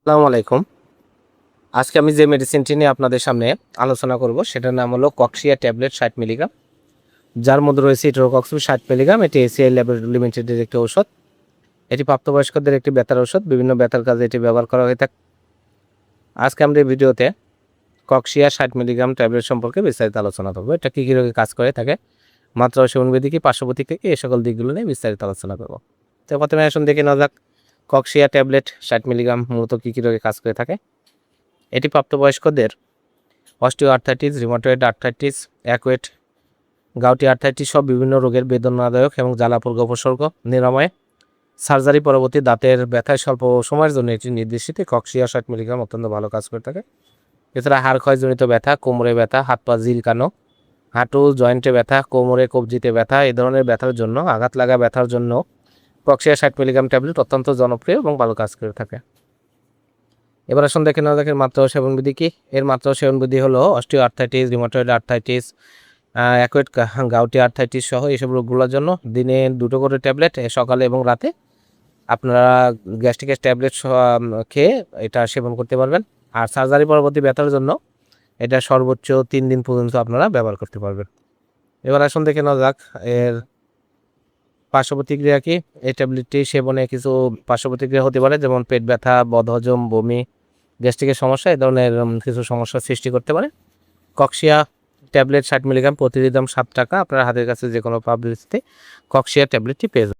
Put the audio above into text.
আসসালামু আলাইকুম। আজকে আমি যে মেডিসিনটি নিয়ে আপনাদের সামনে আলোচনা করব সেটার নাম হলো কক্সিয়া ট্যাবলেট 60 মিলিগ্রাম, যার মধ্যে রয়েছে ইট্রোকক্সিব 60 মিলিগ্রাম। এটি এসিআই ল্যাবরেটরি লিমিটেডের একটি ঔষধ। এটি প্রাপ্তবয়স্কদের একটি ব্যথার ঔষধ। বিভিন্ন ব্যথার কাজে এটি ব্যবহার করা হয়ে থাকে। আজকে আমরা এই ভিডিওতে কক্সিয়া 60 মিলিগ্রাম ট্যাবলেট সম্পর্কে বিস্তারিত আলোচনা করব। এটা কী কী রোগে কাজ করে থাকে, মাত্রা ও সেবনবিধি কি, পার্শ্বপ্রতিক্রিয়া কি, এই সকল দিকগুলো নিয়ে বিস্তারিত আলোচনা করব। তো প্রথমে আসুন দেখে নেওয়া যাক কক্সিয়া ট্যাবলেট 60 মিলিগ্রাম মূলত কী কী রোগে কাজ করে থাকে। এটি প্রাপ্তবয়স্কদের osteoarthritis, rheumatoid arthritis, acute gouty arthritis সব বিভিন্ন রোগের বেদনাদায়ক এবং জ্বালাপোড়া উপসর্গ নিরাময়ে, সার্জারি পরবর্তী দাঁতের ব্যথায় স্বল্প সময়ের জন্য এটি নির্দেশিত কক্সিয়া 60 মিলিগ্রাম অত্যন্ত ভালো কাজ করে থাকে। এছাড়া হাড় ক্ষয়জনিত ব্যথা, কোমরে ব্যথা, হাত পা ঝিলকানো, হাঁটু জয়েন্টে ব্যথা, কোমরে কবজিতে ব্যথা, এই ধরনের ব্যথার জন্য, আঘাত লাগা ব্যথার জন্য কক্সিয়া 60 মিলিগ্রাম ট্যাবলেট অত্যন্ত জনপ্রিয় এবং ভালো কাজ করে থাকে। এবার আসুন দেখে নেওয়া যাক এর মাত্রা ও সেবনবিধি কি। এর মাত্রা ও সেবনবিধি হলো osteoarthritis, rheumatoid arthritis, acute gouty arthritis সহ এইসব রোগগুলোর জন্য দিনে 2টো করে ট্যাবলেট সকালে এবং রাতে আপনারা গ্যাস্ট্রিকের ট্যাবলেট খেয়ে এটা সেবন করতে পারবেন। আর সার্জারি পরবর্তী ব্যথার জন্য এটা সর্বোচ্চ 3 দিন পর্যন্ত আপনারা ব্যবহার করতে পারবেন। এবার আসুন দেখে নেওয়া যাক এর পার্শ্বপ্রতিক্রিয়া কি। এই ট্যাবলেটটি সেবনে কিছু পার্শ্বপ্রতিক্রিয়া হতে পারে, যেমন পেট ব্যথা, বদহজম, বমি, গ্যাস্ট্রিকের সমস্যা, এই ধরনের কিছু সমস্যার সৃষ্টি করতে পারে। কক্সিয়া ট্যাবলেট 60 মিলিগ্রাম প্রতিদিন দাম 7 টাকা। আপনার হাতের কাছে যে কোনো পাবলিসিতে কক্সিয়া ট্যাবলেটটি পেয়ে যাবেন।